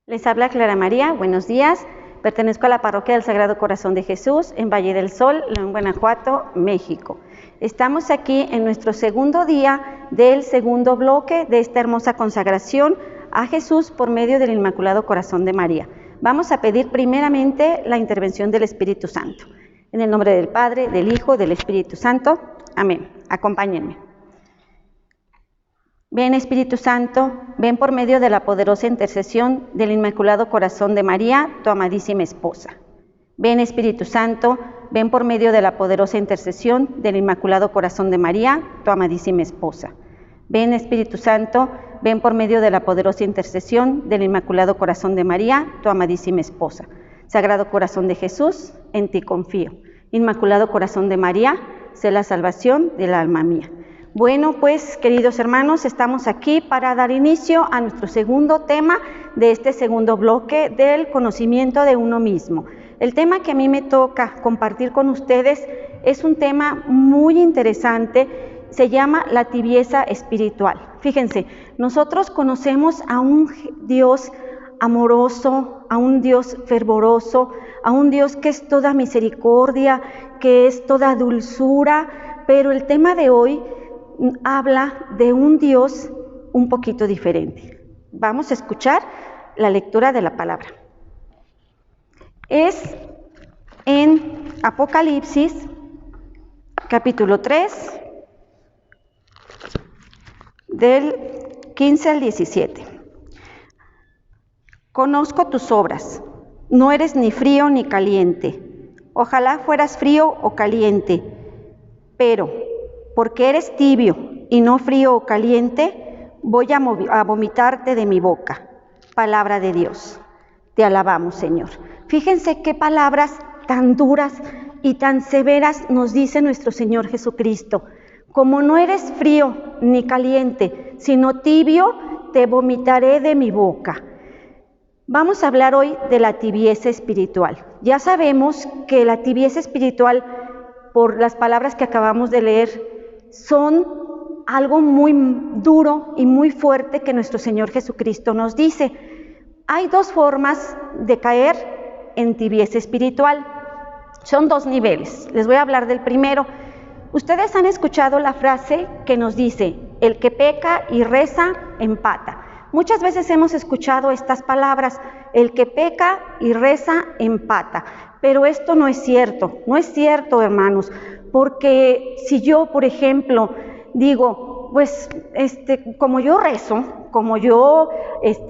Les habla Clara María, buenos días. Pertenezco a la Parroquia del Sagrado Corazón de Jesús en Valle del Sol, León, Guanajuato, México. Estamos aquí en nuestro segundo día del segundo bloque de esta hermosa consagración a Jesús por medio del Inmaculado Corazón de María. Vamos a pedir primeramente la intervención del Espíritu Santo. En el nombre del Padre, del Hijo, del Espíritu Santo. Amén. Acompáñenme. Ven, Espíritu Santo, ven por medio de la poderosa intercesión del Inmaculado Corazón de María, tu amadísima esposa. Ven, Espíritu Santo, ven por medio de la poderosa intercesión del Inmaculado Corazón de María, tu amadísima esposa. Ven, Espíritu Santo, ven por medio de la poderosa intercesión del Inmaculado Corazón de María, tu amadísima esposa. Sagrado Corazón de Jesús, en ti confío. Inmaculado Corazón de María, sé la salvación del alma mía. Bueno, pues, queridos hermanos, estamos aquí para dar inicio a nuestro segundo tema de este segundo bloque del conocimiento de uno mismo. El tema que a mí me toca compartir con ustedes es un tema muy interesante, se llama la tibieza espiritual. Fíjense, nosotros conocemos a un Dios amoroso, a un Dios fervoroso, a un Dios que es toda misericordia, que es toda dulzura, pero el tema de hoy habla de un Dios un poquito diferente. Vamos a escuchar la lectura de la palabra. Es en Apocalipsis, capítulo 3, del 15 al 17. Conozco tus obras, no eres ni frío ni caliente. Ojalá fueras frío o caliente, pero porque eres tibio y no frío o caliente, voy a vomitarte de mi boca. Palabra de Dios. Te alabamos, Señor. Fíjense qué palabras tan duras y tan severas nos dice nuestro Señor Jesucristo. Como no eres frío ni caliente, sino tibio, te vomitaré de mi boca. Vamos a hablar hoy de la tibieza espiritual. Ya sabemos que la tibieza espiritual, por las palabras que acabamos de leer, son algo muy duro y muy fuerte que nuestro Señor Jesucristo nos dice. Hay dos formas de caer en tibieza espiritual. Son dos niveles. Les voy a hablar del primero. Ustedes han escuchado la frase que nos dice, el que peca y reza, empata. Muchas veces hemos escuchado estas palabras, el que peca y reza, empata. Pero esto no es cierto, hermanos. Porque si yo, por ejemplo, digo, pues, como yo rezo, como yo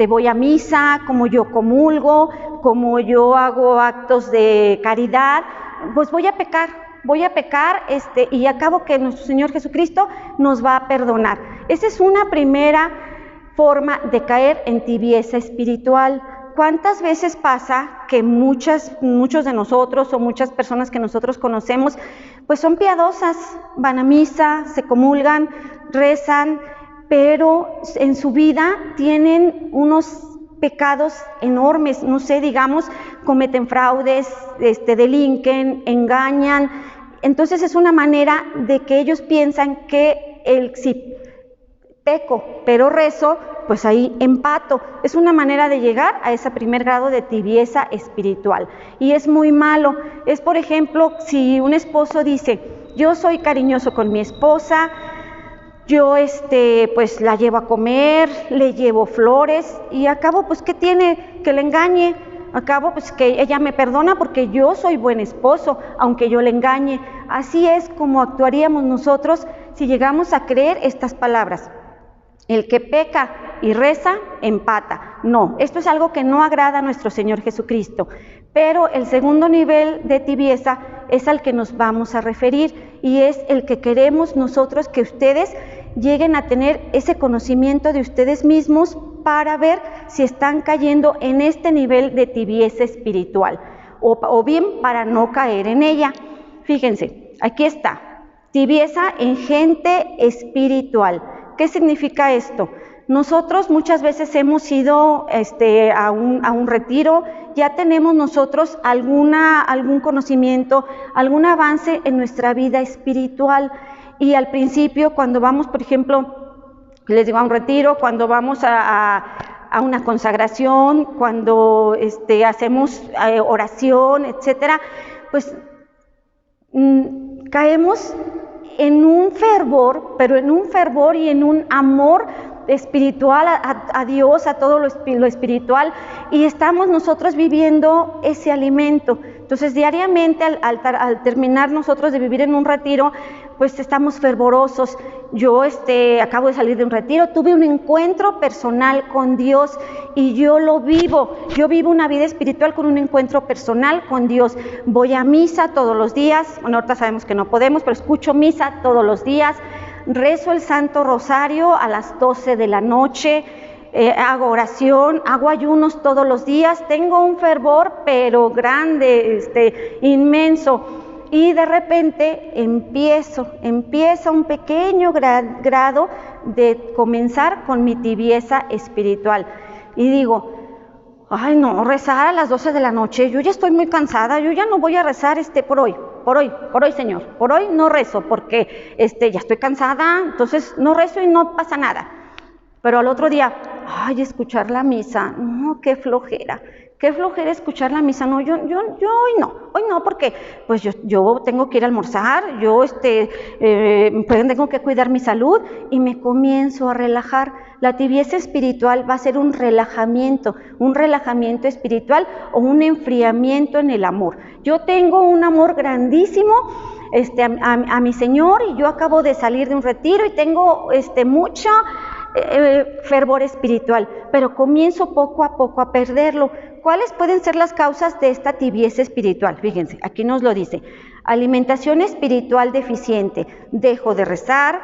voy a misa, como yo comulgo, como yo hago actos de caridad, pues voy a pecar, y acabo que nuestro Señor Jesucristo nos va a perdonar. Esa es una primera forma de caer en tibieza espiritual. ¿Cuántas veces pasa que muchos de nosotros o muchas personas que nosotros conocemos, pues son piadosas, van a misa, se comulgan, rezan, pero en su vida tienen unos pecados enormes, no sé, digamos, cometen fraudes, delinquen, engañan? Entonces es una manera de que ellos piensan que si peco, pero rezo, pues ahí empato. Es una manera de llegar a ese primer grado de tibieza espiritual. Y es muy malo. Es, por ejemplo, si un esposo dice, yo soy cariñoso con mi esposa, yo pues la llevo a comer, le llevo flores, y acabo, pues, ¿qué tiene? Que le engañe. Acabo, pues, que ella me perdona porque yo soy buen esposo, aunque yo le engañe. Así es como actuaríamos nosotros si llegamos a creer estas palabras. El que peca y reza, empata. No, esto es algo que no agrada a nuestro Señor Jesucristo. Pero el segundo nivel de tibieza es al que nos vamos a referir, y es el que queremos nosotros que ustedes lleguen a tener ese conocimiento de ustedes mismos para ver si están cayendo en este nivel de tibieza espiritual, o bien para no caer en ella. Fíjense, aquí está, tibieza en gente espiritual. ¿Qué significa esto? Nosotros muchas veces hemos ido a un retiro, ya tenemos nosotros algún conocimiento, algún avance en nuestra vida espiritual, y al principio cuando vamos, por ejemplo, les digo, a un retiro, cuando vamos a a una consagración, cuando hacemos oración, etcétera, pues caemos en un fervor, pero en un fervor y en un amor espiritual a Dios, a todo lo espiritual, y estamos nosotros viviendo ese alimento. Entonces diariamente al terminar nosotros de vivir en un retiro, pues estamos fervorosos. Yo acabo de salir de un retiro, tuve un encuentro personal con Dios y yo lo vivo. Yo vivo una vida espiritual con un encuentro personal con Dios. Voy a misa todos los días, bueno, ahorita sabemos que no podemos, pero escucho misa todos los días. Rezo el Santo Rosario a las 12 de la noche, hago oración, hago ayunos todos los días, tengo un fervor pero grande, inmenso, y de repente empieza un pequeño grado de comenzar con mi tibieza espiritual, y digo, ay no, rezar a las 12 de la noche, yo ya estoy muy cansada, yo ya no voy a rezar por hoy, Señor, por hoy no rezo, porque ya estoy cansada, entonces no rezo y no pasa nada. Pero al otro día, ay, escuchar la misa, no, qué flojera escuchar la misa, no, yo hoy no, porque pues yo tengo que ir a almorzar, yo tengo que cuidar mi salud, y me comienzo a relajar. La tibieza espiritual va a ser un relajamiento espiritual o un enfriamiento en el amor. Yo tengo un amor grandísimo a mi Señor, y yo acabo de salir de un retiro y tengo mucho fervor espiritual, pero comienzo poco a poco a perderlo. ¿Cuáles pueden ser las causas de esta tibieza espiritual? Fíjense, aquí nos lo dice: alimentación espiritual deficiente, dejo de rezar,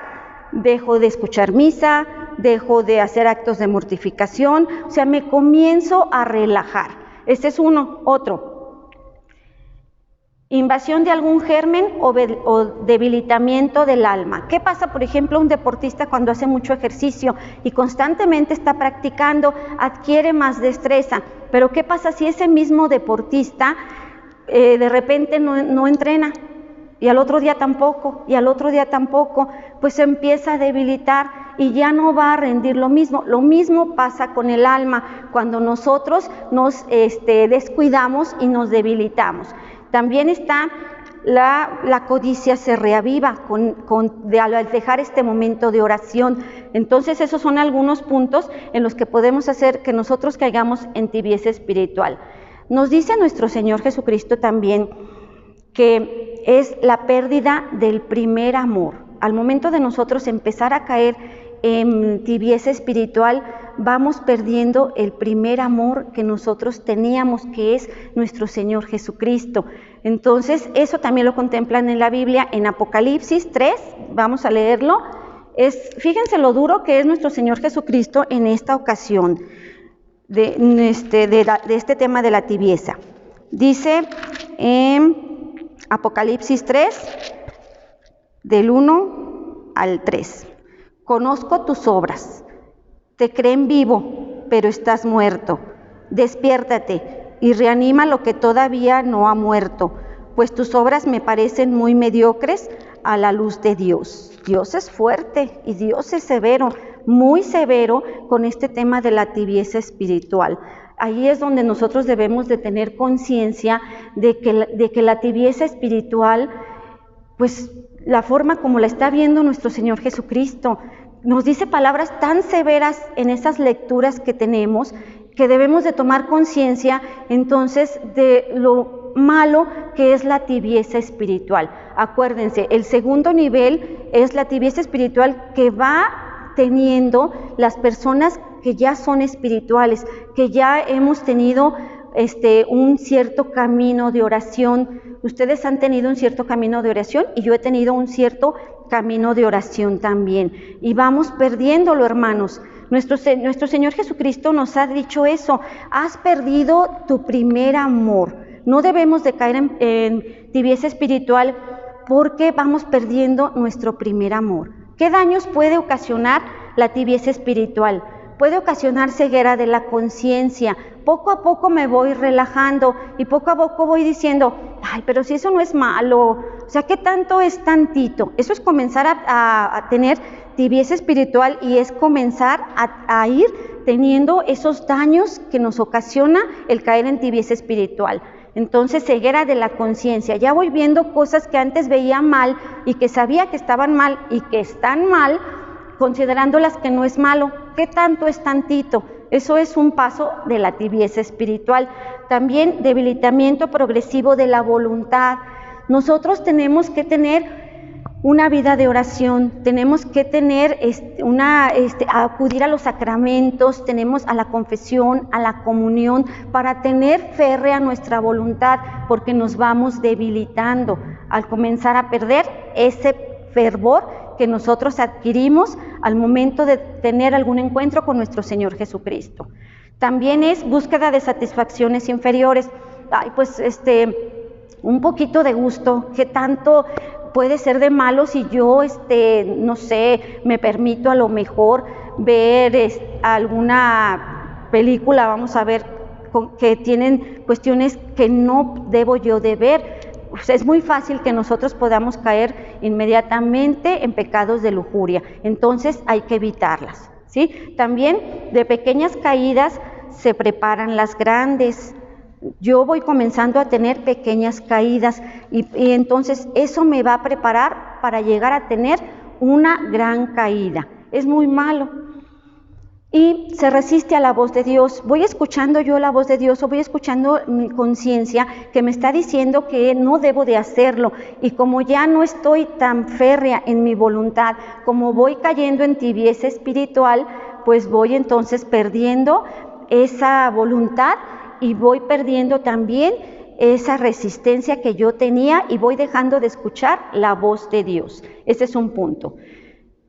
dejo de escuchar misa, dejo de hacer actos de mortificación, o sea, me comienzo a relajar. Este es uno. Otro, invasión de algún germen o debilitamiento del alma. ¿Qué pasa, por ejemplo, un deportista cuando hace mucho ejercicio y constantemente está practicando, adquiere más destreza? Pero ¿qué pasa si ese mismo deportista de repente no entrena? Y al otro día tampoco, y al otro día tampoco, pues se empieza a debilitar y ya no va a rendir lo mismo. Lo mismo pasa con el alma, cuando nosotros nos descuidamos y nos debilitamos. También está la codicia, se reaviva al dejar este momento de oración. Entonces esos son algunos puntos en los que podemos hacer que nosotros caigamos en tibieza espiritual. Nos dice nuestro Señor Jesucristo también que es la pérdida del primer amor. Al momento de nosotros empezar a caer en tibieza espiritual, vamos perdiendo el primer amor que nosotros teníamos, que es nuestro Señor Jesucristo. Entonces, eso también lo contemplan en la Biblia, en Apocalipsis 3, vamos a leerlo. Fíjense lo duro que es nuestro Señor Jesucristo en esta ocasión de este tema de la tibieza. Dice en Apocalipsis 3, del 1 al 3. Conozco tus obras, te creen vivo, pero estás muerto. Despiértate y reanima lo que todavía no ha muerto, pues tus obras me parecen muy mediocres a la luz de Dios. Dios es fuerte y Dios es severo, muy severo con este tema de la tibieza espiritual. Ahí es donde nosotros debemos de tener conciencia de que la tibieza espiritual, pues la forma como la está viendo nuestro Señor Jesucristo, nos dice palabras tan severas en esas lecturas que tenemos, que debemos de tomar conciencia entonces de lo malo que es la tibieza espiritual. Acuérdense, el segundo nivel es la tibieza espiritual que va teniendo las personas que ya son espirituales, que ya hemos tenido un cierto camino de oración. Ustedes han tenido un cierto camino de oración y yo he tenido un cierto camino de oración también. Y vamos perdiéndolo, hermanos. Nuestro Señor Jesucristo nos ha dicho eso: has perdido tu primer amor. No debemos de caer en tibieza espiritual porque vamos perdiendo nuestro primer amor. ¿Qué daños puede ocasionar la tibieza espiritual? Puede ocasionar ceguera de la conciencia. Poco a poco me voy relajando y poco a poco voy diciendo, ay, pero si eso no es malo, o sea, ¿qué tanto es tantito? Eso es comenzar a tener tibieza espiritual y es comenzar a ir teniendo esos daños que nos ocasiona el caer en tibieza espiritual. Entonces, ceguera de la conciencia. Ya voy viendo cosas que antes veía mal y que sabía que estaban mal y que están mal, considerándolas que no es malo. ¿Qué tanto es tantito? Eso es un paso de la tibieza espiritual. También debilitamiento progresivo de la voluntad. Nosotros tenemos que tener una vida de oración, tenemos que tener acudir a los sacramentos, tenemos a la confesión, a la comunión, para tener férrea nuestra voluntad, porque nos vamos debilitando al comenzar a perder ese fervor que nosotros adquirimos al momento de tener algún encuentro con nuestro Señor Jesucristo. También es búsqueda de satisfacciones inferiores. Un poquito de gusto, ¿qué tanto puede ser de malo si yo, no sé, me permito a lo mejor ver alguna película, vamos a ver, que tienen cuestiones que no debo yo de ver? Pues es muy fácil que nosotros podamos caer inmediatamente en pecados de lujuria, entonces hay que evitarlas, ¿sí? También de pequeñas caídas se preparan las grandes. Yo voy comenzando a tener pequeñas caídas y entonces eso me va a preparar para llegar a tener una gran caída. Es muy malo. Y se resiste a la voz de Dios. Voy escuchando yo la voz de Dios o voy escuchando mi conciencia que me está diciendo que no debo de hacerlo. Y como ya no estoy tan férrea en mi voluntad, como voy cayendo en tibieza espiritual, pues voy entonces perdiendo esa voluntad y voy perdiendo también esa resistencia que yo tenía y voy dejando de escuchar la voz de Dios. Ese es un punto.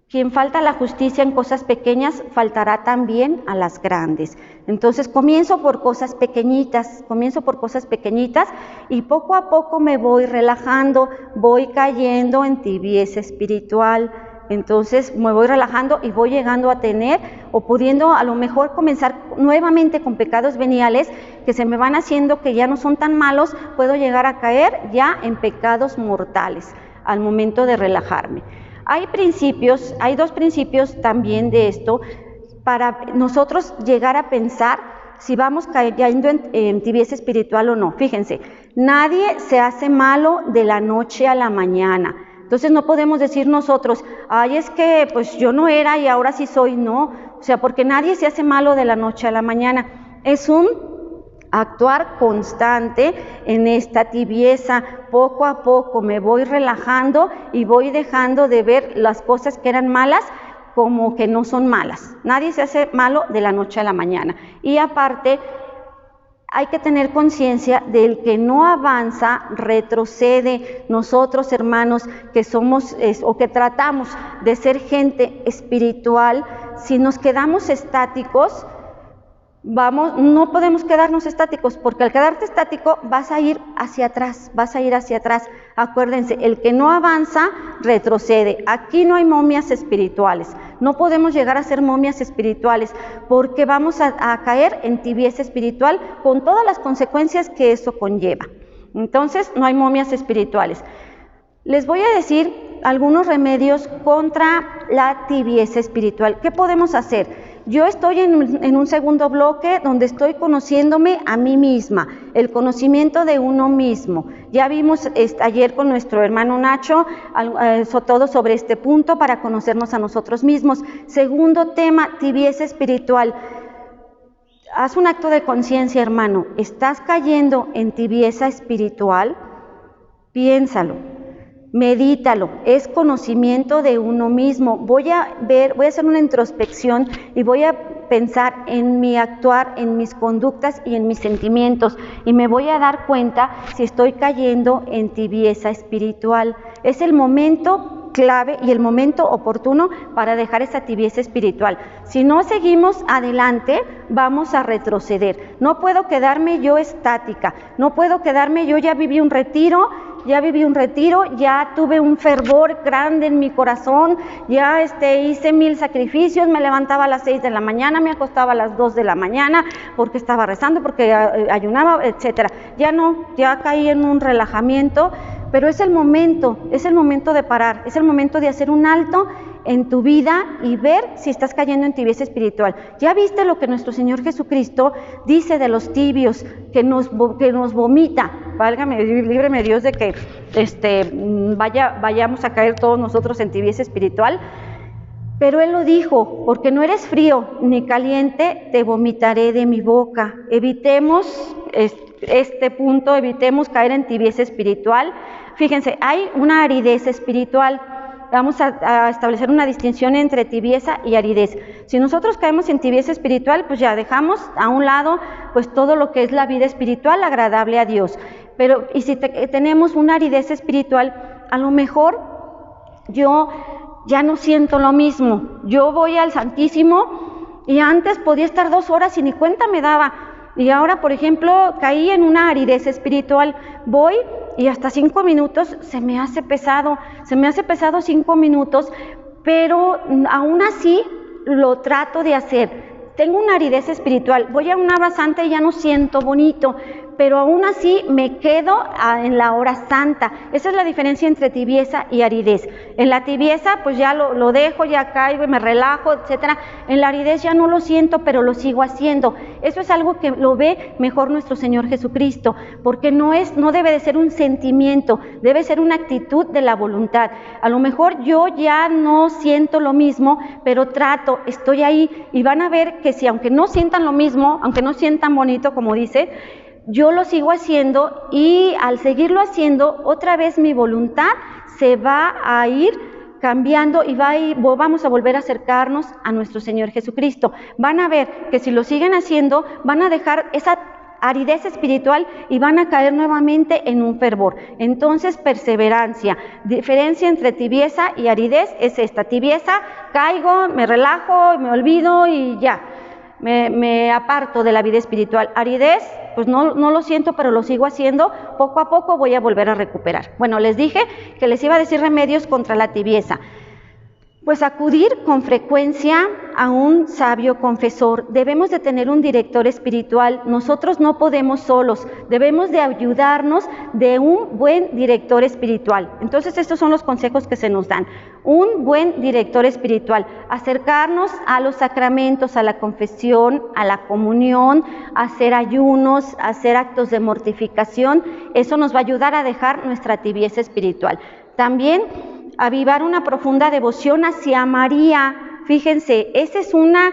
Quien falta a la justicia en cosas pequeñas, faltará también a las grandes. Entonces comienzo por cosas pequeñitas y poco a poco me voy relajando, voy cayendo en tibieza espiritual. Entonces me voy relajando y voy llegando a tener o pudiendo a lo mejor comenzar nuevamente con pecados veniales que se me van haciendo que ya no son tan malos, puedo llegar a caer ya en pecados mortales al momento de relajarme. Hay dos principios también de esto para nosotros llegar a pensar si vamos cayendo en tibieza espiritual o no. Fíjense, nadie se hace malo de la noche a la mañana. Entonces no podemos decir nosotros, ay, es que pues yo no era y ahora sí soy, no. O sea, porque nadie se hace malo de la noche a la mañana. Es un actuar constante en esta tibieza. Poco a poco me voy relajando y voy dejando de ver las cosas que eran malas como que no son malas. Nadie se hace malo de la noche a la mañana. Y aparte, hay que tener conciencia del que no avanza, retrocede. Nosotros, hermanos, que somos o que tratamos de ser gente espiritual, si nos quedamos estáticos, no podemos quedarnos estáticos, porque al quedarte estático vas a ir hacia atrás. Acuérdense, el que no avanza, retrocede. Aquí no hay momias espirituales. No podemos llegar a ser momias espirituales, porque vamos a caer en tibieza espiritual con todas las consecuencias que eso conlleva. Entonces, no hay momias espirituales. Les voy a decir algunos remedios contra la tibieza espiritual. ¿Qué podemos hacer? Yo estoy en un segundo bloque donde estoy conociéndome a mí misma, el conocimiento de uno mismo. Ya vimos ayer con nuestro hermano Nacho todo sobre este punto para conocernos a nosotros mismos. Segundo tema, tibieza espiritual. Haz un acto de conciencia, hermano. ¿Estás cayendo en tibieza espiritual? Piénsalo. Medítalo, es conocimiento de uno mismo. Voy a hacer una introspección y voy a pensar en mi actuar, en mis conductas y en mis sentimientos, y me voy a dar cuenta si estoy cayendo en tibieza espiritual. Es el momento clave y el momento oportuno para dejar esa tibieza espiritual. Si no seguimos adelante, vamos a retroceder. No puedo quedarme yo estática, no puedo quedarme yo ya viví un retiro, ya tuve un fervor grande en mi corazón, ya hice 1000 sacrificios, me levantaba a las 6 de la mañana, me acostaba a las 2 de la mañana porque estaba rezando, porque ayunaba, etcétera. Ya caí en un relajamiento, pero es el momento de parar, es el momento de hacer un alto en tu vida y ver si estás cayendo en tibieza espiritual. Ya viste lo que nuestro Señor Jesucristo dice de los tibios, que nos vomita. Válgame, líbreme Dios de que vayamos a caer todos nosotros en tibieza espiritual. Pero Él lo dijo, porque no eres frío ni caliente, te vomitaré de mi boca. Evitemos este punto, evitemos caer en tibieza espiritual. Fíjense, hay una aridez espiritual. Vamos a establecer una distinción entre tibieza y aridez. Si nosotros caemos en tibieza espiritual, pues ya dejamos a un lado pues todo lo que es la vida espiritual agradable a Dios. Pero y si tenemos una aridez espiritual, a lo mejor yo ya no siento lo mismo. Yo voy al Santísimo y antes podía estar 2 horas y ni cuenta me daba. Y ahora, por ejemplo, caí en una aridez espiritual. Voy y hasta 5 minutos se me hace pesado 5 minutos, pero aún así lo trato de hacer. Tengo una aridez espiritual, voy a una hora santa y ya no siento bonito, pero aún así me quedo en la hora santa. Esa es la diferencia entre tibieza y aridez. En la tibieza pues ya lo dejo, ya caigo y me relajo, etcétera. En la aridez ya no lo siento, pero lo sigo haciendo. Eso es algo que lo ve mejor nuestro Señor Jesucristo, porque no debe de ser un sentimiento, debe ser una actitud de la voluntad. A lo mejor yo ya no siento lo mismo, pero estoy ahí, y van a ver que si aunque no sientan lo mismo, aunque no sientan bonito como dice, yo lo sigo haciendo, y al seguirlo haciendo, otra vez mi voluntad se va a ir cambiando y vamos a volver a acercarnos a nuestro Señor Jesucristo. Van a ver que si lo siguen haciendo, van a dejar esa aridez espiritual y van a caer nuevamente en un fervor. Entonces, perseverancia. Diferencia entre tibieza y aridez es esta. Tibieza, caigo, me relajo, me olvido y ya. Me aparto de la vida espiritual. Aridez, pues no lo siento, pero lo sigo haciendo. Poco a poco voy a volver a recuperar. Bueno, les dije que les iba a decir remedios contra la tibieza. Pues acudir con frecuencia a un sabio confesor. Debemos de tener un director espiritual. Nosotros no podemos solos. Debemos de ayudarnos de un buen director espiritual. Entonces, estos son los consejos que se nos dan. Un buen director espiritual. Acercarnos a los sacramentos, a la confesión, a la comunión, hacer ayunos, hacer actos de mortificación. Eso nos va a ayudar a dejar nuestra tibieza espiritual. También avivar una profunda devoción hacia María. Fíjense, esa es una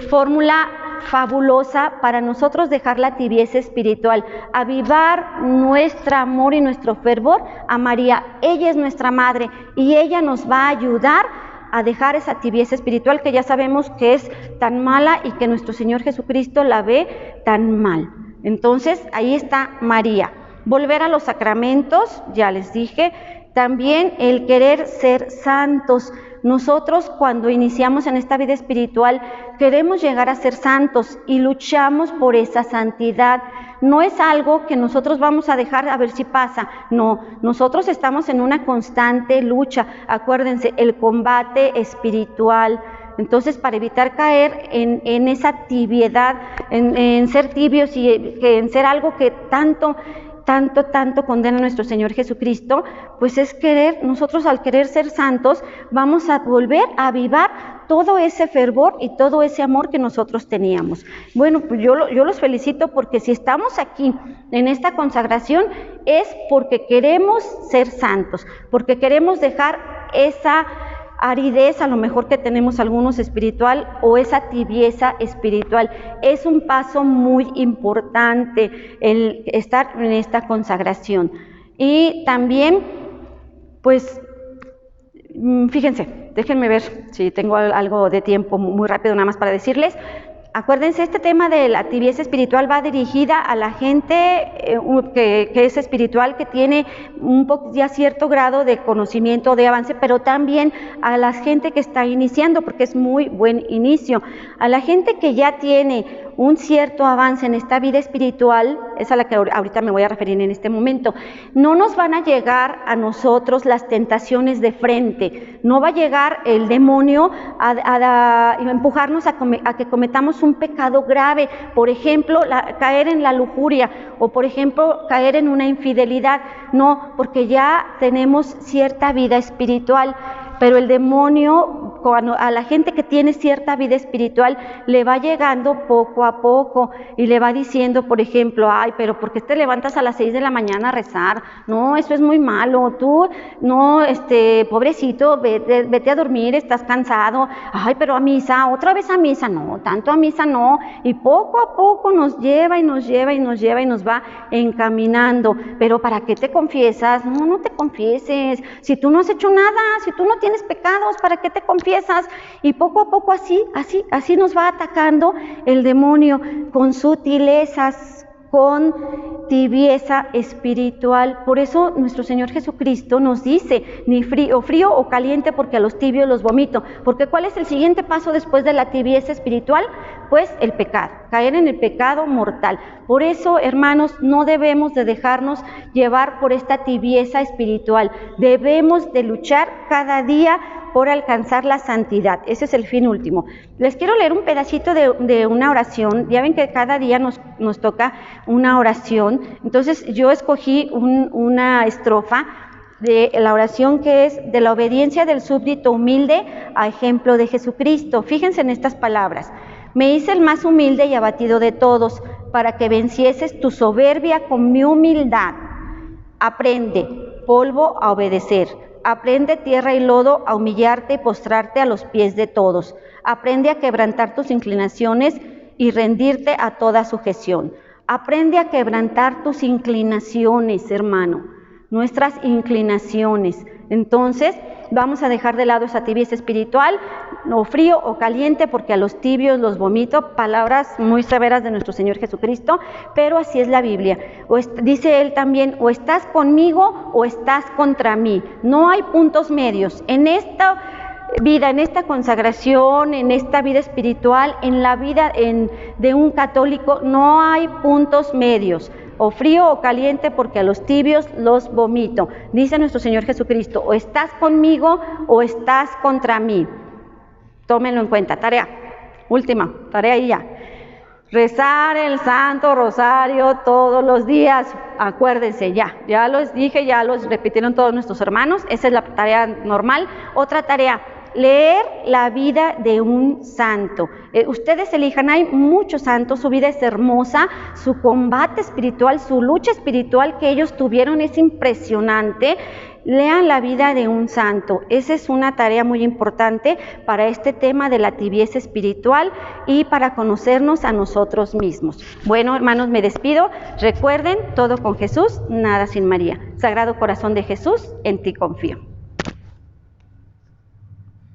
fórmula fabulosa para nosotros dejar la tibieza espiritual. Avivar nuestro amor y nuestro fervor a María. Ella es nuestra madre y ella nos va a ayudar a dejar esa tibieza espiritual que ya sabemos que es tan mala y que nuestro Señor Jesucristo la ve tan mal. Entonces, ahí está María. Volver a los sacramentos, ya les dije. También el querer ser santos. Nosotros cuando iniciamos en esta vida espiritual queremos llegar a ser santos y luchamos por esa santidad. No es algo que nosotros vamos a dejar a ver si pasa. No, nosotros estamos en una constante lucha. Acuérdense, el combate espiritual. Entonces, para evitar caer en esa tibiedad, en ser tibios y en ser algo que tanto condena a nuestro Señor Jesucristo, pues es nosotros al querer ser santos, vamos a volver a avivar todo ese fervor y todo ese amor que nosotros teníamos. Bueno, pues yo los felicito, porque si estamos aquí en esta consagración es porque queremos ser santos, porque queremos dejar esa aridez a lo mejor que tenemos algunos espiritual, o esa tibieza espiritual. Es un paso muy importante el estar en esta consagración. Y también, pues, fíjense, déjenme ver si tengo algo de tiempo muy rápido nada más para decirles. Acuérdense, este tema de la tibieza espiritual va dirigida a la gente que es espiritual, que tiene ya cierto grado de conocimiento, de avance, pero también a la gente que está iniciando, porque es muy buen inicio. A la gente que ya tiene un cierto avance en esta vida espiritual, es a la que ahorita me voy a referir en este momento, no nos van a llegar a nosotros las tentaciones de frente. No va a llegar el demonio a empujarnos a que cometamos un pecado grave, por ejemplo, caer en la lujuria, o por ejemplo, caer en una infidelidad. No, porque ya tenemos cierta vida espiritual. pero el demonio, cuando a la gente que tiene cierta vida espiritual, le va llegando poco a poco y le va diciendo, por ejemplo, ay, pero ¿por qué te levantas a las 6 de la mañana a rezar? No, eso es muy malo, tú, no, pobrecito, vete a dormir, estás cansado, ay, pero a misa, otra vez a misa, no, tanto a misa no, y poco a poco nos lleva y nos lleva y nos lleva y nos va encaminando. Pero ¿para qué te confiesas? No, no te confieses, si tú no has hecho nada, si tú no tienes pecados, ¿para qué te confiesas? Y poco a poco así nos va atacando el demonio con sutilezas, con tibieza espiritual. Por eso nuestro Señor Jesucristo nos dice, ni frío o caliente, porque a los tibios los vomito. Porque ¿cuál es el siguiente paso después de la tibieza espiritual? Pues el pecado, caer en el pecado mortal. Por eso, hermanos, no debemos de dejarnos llevar por esta tibieza espiritual. Debemos de luchar cada día por alcanzar la santidad. Ese es el fin último. Les quiero leer un pedacito de una oración. Ya ven que cada día nos toca una oración. Entonces yo escogí una estrofa de la oración que es de la obediencia del súbdito humilde a ejemplo de Jesucristo. Fíjense en estas palabras. Me hice el más humilde y abatido de todos, para que vencieses tu soberbia con mi humildad. Aprende, polvo, a obedecer. Aprende, tierra y lodo, a humillarte y postrarte a los pies de todos. Aprende a quebrantar tus inclinaciones y rendirte a toda sujeción. Aprende a quebrantar tus inclinaciones, hermano, nuestras inclinaciones. Entonces, vamos a dejar de lado esa tibieza espiritual, o frío o caliente, porque a los tibios los vomito, palabras muy severas de nuestro Señor Jesucristo, pero así es la Biblia. Dice Él también, o estás conmigo o estás contra mí. No hay puntos medios. En esta vida, en esta consagración, en esta vida espiritual, en la vida de un católico, no hay puntos medios. O frío o caliente, porque a los tibios los vomito. Dice nuestro Señor Jesucristo, o estás conmigo o estás contra mí. Tómenlo en cuenta. Tarea, última, tarea y ya. Rezar el Santo Rosario todos los días. Acuérdense, ya los dije, ya los repitieron todos nuestros hermanos. Esa es la tarea normal. Otra tarea, leer la vida de un santo. Ustedes elijan, hay muchos santos, su vida es hermosa, su combate espiritual, su lucha espiritual que ellos tuvieron es impresionante. Lean la vida de un santo. Esa es una tarea muy importante para este tema de la tibieza espiritual y para conocernos a nosotros mismos. Bueno, hermanos, me despido. Recuerden, todo con Jesús, nada sin María. Sagrado Corazón de Jesús, en ti confío.